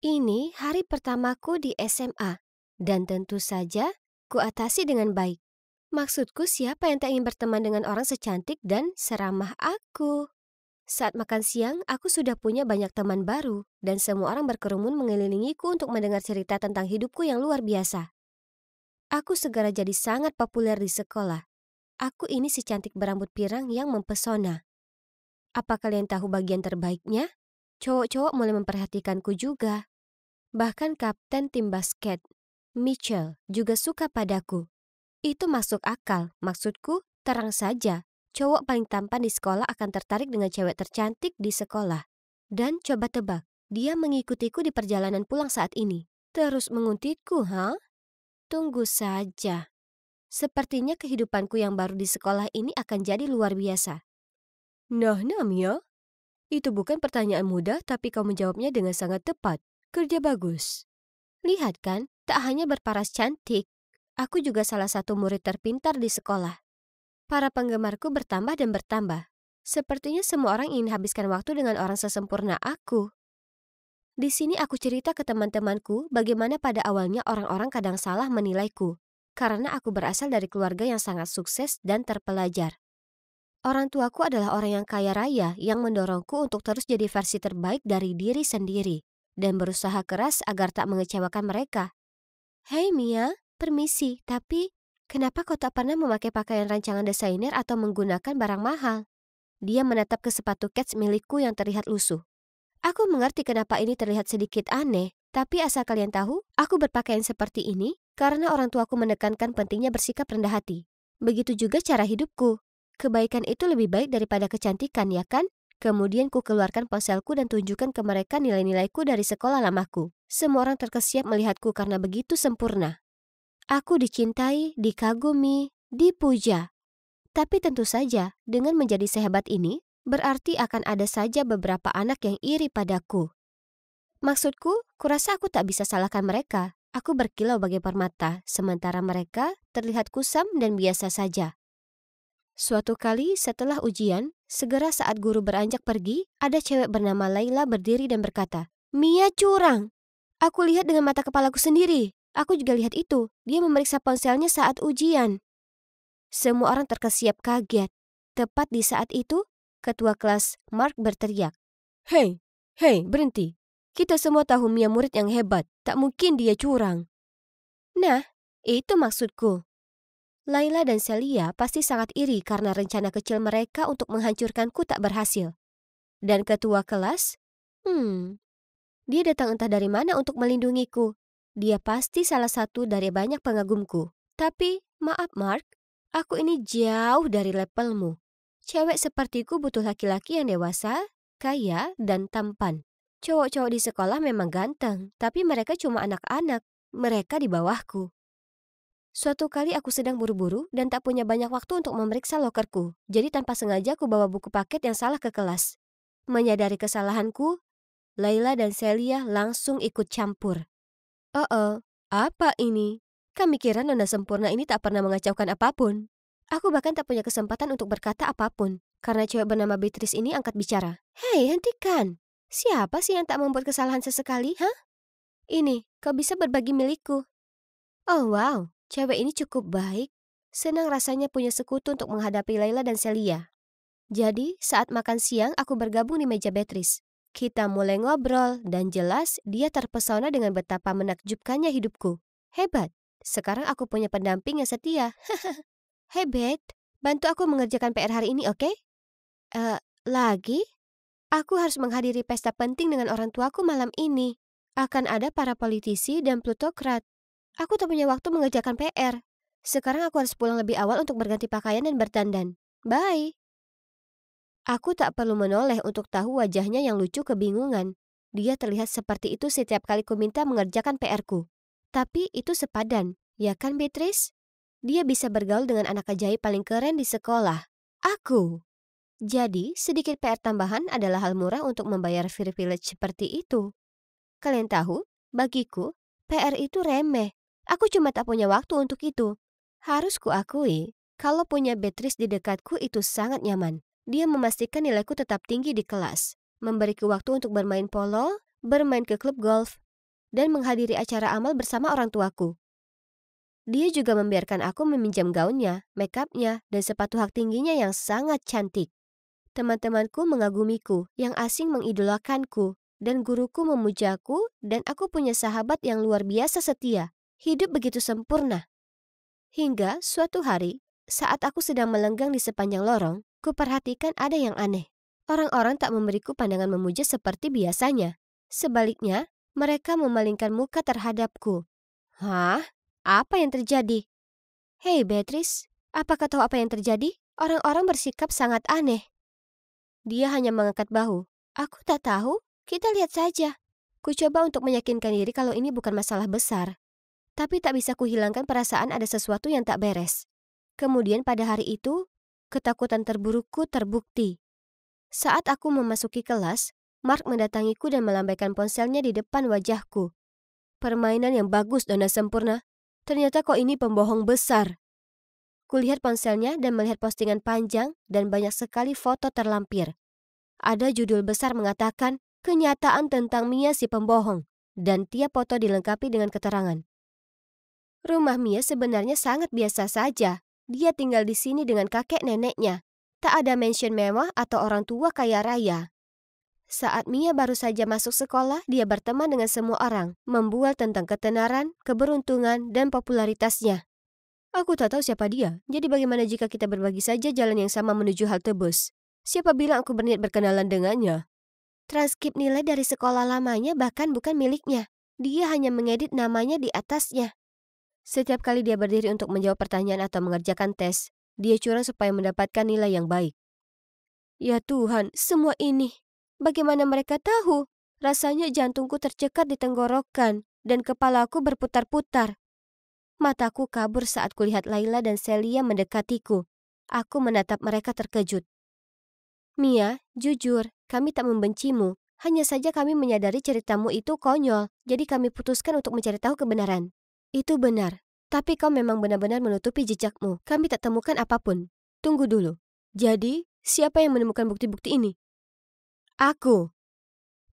Ini hari pertamaku di SMA, dan tentu saja kuatasi dengan baik. Maksudku siapa yang tak ingin berteman dengan orang secantik dan seramah aku? Saat makan siang, aku sudah punya banyak teman baru, dan semua orang berkerumun mengelilingiku untuk mendengar cerita tentang hidupku yang luar biasa. Aku segera jadi sangat populer di sekolah. Aku ini si cantik berambut pirang yang mempesona. Apa kalian tahu bagian terbaiknya? Cowok-cowok mulai memperhatikanku juga. Bahkan kapten tim basket, Mitchell, juga suka padaku. Itu masuk akal, maksudku terang saja. Cowok paling tampan di sekolah akan tertarik dengan cewek tercantik di sekolah. Dan coba tebak, dia mengikutiku di perjalanan pulang saat ini. Terus menguntitku, ha? Tunggu saja. Sepertinya kehidupanku yang baru di sekolah ini akan jadi luar biasa. Nah, Namia, itu bukan pertanyaan mudah tapi kau menjawabnya dengan sangat tepat. Kerja bagus. Lihat kan, tak hanya berparas cantik, aku juga salah satu murid terpintar di sekolah. Para penggemarku bertambah dan bertambah. Sepertinya semua orang ingin habiskan waktu dengan orang sesempurna aku. Di sini aku cerita ke teman-temanku bagaimana pada awalnya orang-orang kadang salah menilaiku. Karena aku berasal dari keluarga yang sangat sukses dan terpelajar. Orang tuaku adalah orang yang kaya raya yang mendorongku untuk terus jadi versi terbaik dari diri sendiri. Dan berusaha keras agar tak mengecewakan mereka. Hei Mia, permisi, tapi kenapa kau tak pernah memakai pakaian rancangan desainer atau menggunakan barang mahal? Dia menatap ke sepatu kets milikku yang terlihat lusuh. Aku mengerti kenapa ini terlihat sedikit aneh, tapi asal kalian tahu, aku berpakaian seperti ini karena orang tuaku menekankan pentingnya bersikap rendah hati. Begitu juga cara hidupku. Kebaikan itu lebih baik daripada kecantikan, ya kan? Kemudian ku keluarkan ponselku dan tunjukkan ke mereka nilai-nilaiku dari sekolah lamaku. Semua orang terkesiap melihatku karena begitu sempurna. Aku dicintai, dikagumi, dipuja. Tapi tentu saja, dengan menjadi sehebat ini, berarti akan ada saja beberapa anak yang iri padaku. Maksudku, kurasa aku tak bisa salahkan mereka. Aku berkilau bagai permata, sementara mereka terlihat kusam dan biasa saja. Suatu kali setelah ujian, segera saat guru beranjak pergi, ada cewek bernama Laila berdiri dan berkata, "Mia curang. Aku lihat dengan mata kepalaku sendiri. Aku juga lihat itu. Dia memeriksa ponselnya saat ujian." Semua orang terkesiap kaget. Tepat di saat itu, ketua kelas Mark berteriak, "Hei, hei, berhenti. Kita semua tahu Mia murid yang hebat. Tak mungkin dia curang." Nah, itu maksudku. Laila dan Celia pasti sangat iri karena rencana kecil mereka untuk menghancurkanku tak berhasil. Dan ketua kelas? Dia datang entah dari mana untuk melindungiku. Dia pasti salah satu dari banyak pengagumku. Tapi, maaf Mark, aku ini jauh dari levelmu. Cewek sepertiku butuh laki-laki yang dewasa, kaya, dan tampan. Cowok-cowok di sekolah memang ganteng, tapi mereka cuma anak-anak. Mereka di bawahku. Suatu kali aku sedang buru-buru dan tak punya banyak waktu untuk memeriksa lokerku. Jadi tanpa sengaja aku bawa buku paket yang salah ke kelas. Menyadari kesalahanku, Laila dan Celia langsung ikut campur. Oh, apa ini? Kami kira nona sempurna ini tak pernah mengacaukan apapun. Aku bahkan tak punya kesempatan untuk berkata apapun, karena cewek bernama Beatrice ini angkat bicara. Hei, hentikan! Siapa sih yang tak membuat kesalahan sesekali, hah? Ini, kau bisa berbagi milikku. Oh wow, cewek ini cukup baik. Senang rasanya punya sekutu untuk menghadapi Laila dan Celia. Jadi, saat makan siang aku bergabung di meja Beatrice. Kita mulai ngobrol dan jelas dia terpesona dengan betapa menakjubkannya hidupku. Hebat, sekarang aku punya pendamping yang setia. Hey Beth, bantu aku mengerjakan PR hari ini, oke? Lagi? Aku harus menghadiri pesta penting dengan orang tuaku malam ini. Akan ada para politisi dan plutokrat. Aku tak punya waktu mengerjakan PR. Sekarang aku harus pulang lebih awal untuk berganti pakaian dan berdandan. Bye. Aku tak perlu menoleh untuk tahu wajahnya yang lucu kebingungan. Dia terlihat seperti itu setiap kali ku minta mengerjakan PR-ku. Tapi itu sepadan, ya kan Beatrice? Dia bisa bergaul dengan anak ajaib paling keren di sekolah. Aku. Jadi, sedikit PR tambahan adalah hal murah untuk membayar privilege seperti itu. Kalian tahu, bagiku, PR itu remeh. Aku cuma tak punya waktu untuk itu. Harus kuakui, kalau punya Beatrice di dekatku itu sangat nyaman. Dia memastikan nilaiku tetap tinggi di kelas, memberiku waktu untuk bermain polo, bermain ke klub golf, dan menghadiri acara amal bersama orang tuaku. Dia juga membiarkan aku meminjam gaunnya, make-upnya, dan sepatu hak tingginya yang sangat cantik. Teman-temanku mengagumiku, yang asing mengidolakanku, dan guruku memujaku, dan aku punya sahabat yang luar biasa setia. Hidup begitu sempurna. Hingga suatu hari, saat aku sedang melenggang di sepanjang lorong, kuperhatikan ada yang aneh. Orang-orang tak memberiku pandangan memuja seperti biasanya. Sebaliknya, mereka memalingkan muka terhadapku. Hah? Apa yang terjadi? Hei Beatrice, apakah tahu apa yang terjadi? Orang-orang bersikap sangat aneh. Dia hanya mengangkat bahu. Aku tak tahu, kita lihat saja. Ku coba untuk meyakinkan diri kalau ini bukan masalah besar. Tapi tak bisa kuhilangkan perasaan ada sesuatu yang tak beres. Kemudian pada hari itu, ketakutan terburukku terbukti. Saat aku memasuki kelas, Mark mendatangiku dan melambaikan ponselnya di depan wajahku. Permainan yang bagus dan sempurna. Ternyata kau ini pembohong besar. Kulihat ponselnya dan melihat postingan panjang dan banyak sekali foto terlampir. Ada judul besar mengatakan, kenyataan tentang Mia si pembohong. Dan tiap foto dilengkapi dengan keterangan. Rumah Mia sebenarnya sangat biasa saja. Dia tinggal di sini dengan kakek neneknya. Tak ada mansion mewah atau orang tua kaya raya. Saat Mia baru saja masuk sekolah, dia berteman dengan semua orang, membual tentang ketenaran, keberuntungan, dan popularitasnya. Aku tak tahu siapa dia, jadi bagaimana jika kita berbagi saja jalan yang sama menuju halte bus? Siapa bilang aku berniat berkenalan dengannya? Transkrip nilai dari sekolah lamanya bahkan bukan miliknya. Dia hanya mengedit namanya di atasnya. Setiap kali dia berdiri untuk menjawab pertanyaan atau mengerjakan tes, dia curang supaya mendapatkan nilai yang baik. Ya Tuhan, semua ini. Bagaimana mereka tahu? Rasanya jantungku tercekat di tenggorokan dan kepalaku berputar-putar. Mataku kabur saat kulihat Laila dan Celia mendekatiku. Aku menatap mereka terkejut. Mia, jujur, kami tak membencimu. Hanya saja kami menyadari ceritamu itu konyol, jadi kami putuskan untuk mencari tahu kebenaran. Itu benar, tapi kau memang benar-benar menutupi jejakmu. Kami tak temukan apapun. Tunggu dulu. Jadi, siapa yang menemukan bukti-bukti ini? Aku.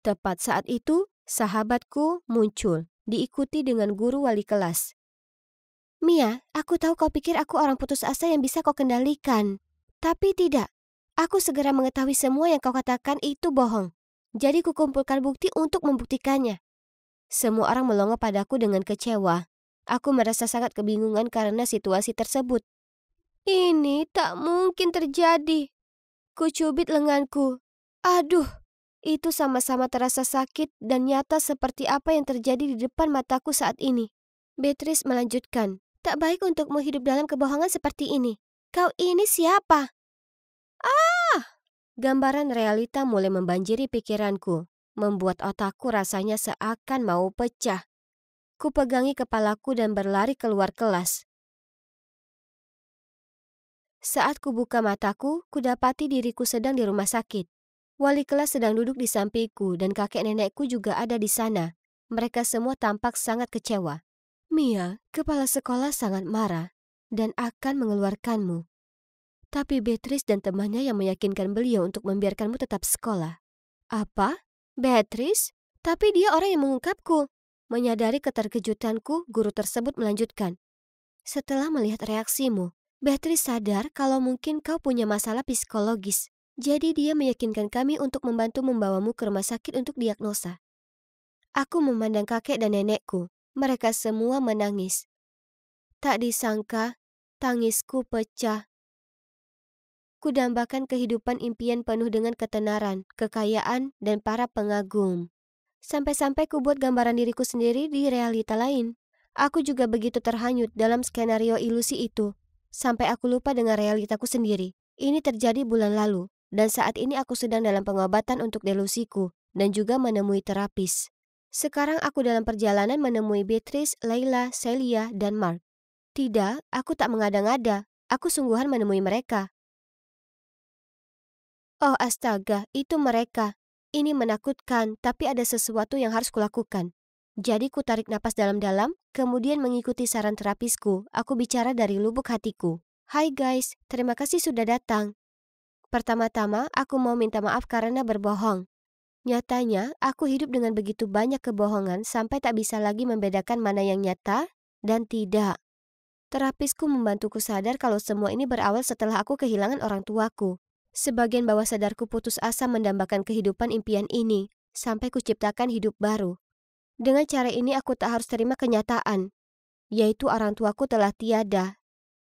Tepat saat itu, sahabatku muncul, diikuti dengan guru wali kelas. Mia, aku tahu kau pikir aku orang putus asa yang bisa kau kendalikan. Tapi tidak. Aku segera mengetahui semua yang kau katakan itu bohong. Jadi kukumpulkan bukti untuk membuktikannya. Semua orang melongo padaku dengan kecewa. Aku merasa sangat kebingungan karena situasi tersebut. Ini tak mungkin terjadi. Kucubit lenganku. Aduh, itu sama-sama terasa sakit dan nyata seperti apa yang terjadi di depan mataku saat ini. Beatrice melanjutkan, tak baik untukmu hidup dalam kebohongan seperti ini. Kau ini siapa? Gambaran realita mulai membanjiri pikiranku, membuat otakku rasanya seakan mau pecah. Kupegangi kepalaku dan berlari keluar kelas. Saat kubuka mataku, kudapati diriku sedang di rumah sakit. Wali kelas sedang duduk di sampingku dan kakek nenekku juga ada di sana. Mereka semua tampak sangat kecewa. Mia, kepala sekolah sangat marah dan akan mengeluarkanmu. Tapi Beatrice dan temannya yang meyakinkan beliau untuk membiarkanmu tetap sekolah. Apa? Beatrice? Tapi dia orang yang mengungkapku. Menyadari keterkejutanku, guru tersebut melanjutkan. Setelah melihat reaksimu, Beatrice sadar kalau mungkin kau punya masalah psikologis. Jadi dia meyakinkan kami untuk membantu membawamu ke rumah sakit untuk diagnosa. Aku memandang kakek dan nenekku. Mereka semua menangis. Tak disangka, tangisku pecah. Kudambakan kehidupan impian penuh dengan ketenaran, kekayaan, dan para pengagum. Sampai-sampai kubuat gambaran diriku sendiri di realita lain. Aku juga begitu terhanyut dalam skenario ilusi itu. Sampai aku lupa dengan realitaku sendiri. Ini terjadi bulan lalu. Dan saat ini aku sedang dalam pengobatan untuk delusiku dan juga menemui terapis. Sekarang aku dalam perjalanan menemui Beatrice, Laila, Celia, dan Mark. Tidak, aku tak mengada-ngada. Aku sungguhan menemui mereka. Oh astaga, itu mereka. Ini menakutkan, tapi ada sesuatu yang harus kulakukan. Jadi ku tarik napas dalam-dalam, kemudian mengikuti saran terapisku. Aku bicara dari lubuk hatiku. Hai guys, terima kasih sudah datang. Pertama-tama, aku mau minta maaf karena berbohong. Nyatanya, aku hidup dengan begitu banyak kebohongan sampai tak bisa lagi membedakan mana yang nyata dan tidak. Terapisku membantuku sadar kalau semua ini berawal setelah aku kehilangan orang tuaku. Sebagian bawah sadarku putus asa mendambakan kehidupan impian ini, sampai kuciptakan hidup baru. Dengan cara ini aku tak harus terima kenyataan, yaitu orang tuaku telah tiada,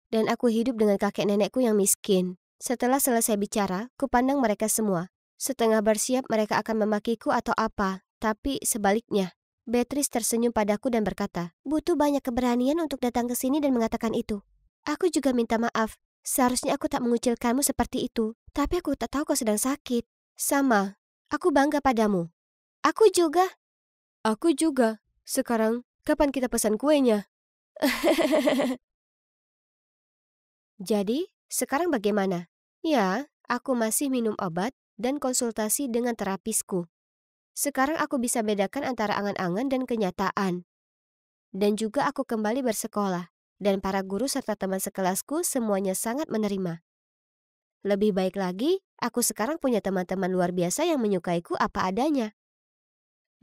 dan aku hidup dengan kakek nenekku yang miskin. Setelah selesai bicara, kupandang mereka semua. Setengah bersiap mereka akan memakiku atau apa, tapi sebaliknya. Beatrice tersenyum padaku dan berkata, "Butuh banyak keberanian untuk datang ke sini dan mengatakan itu. Aku juga minta maaf. Seharusnya aku tak mengucilkanmu seperti itu, tapi aku tak tahu kau sedang sakit." "Sama. Aku bangga padamu." "Aku juga." "Aku juga. Sekarang, kapan kita pesan kuenya?" Jadi, sekarang bagaimana? Ya, aku masih minum obat dan konsultasi dengan terapisku. Sekarang aku bisa bedakan antara angan-angan dan kenyataan. Dan juga aku kembali bersekolah. Dan para guru serta teman sekelasku semuanya sangat menerima. Lebih baik lagi, aku sekarang punya teman-teman luar biasa yang menyukaiku apa adanya.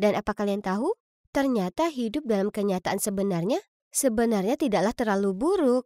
Dan apa kalian tahu? Ternyata hidup dalam kenyataan sebenarnya tidaklah terlalu buruk.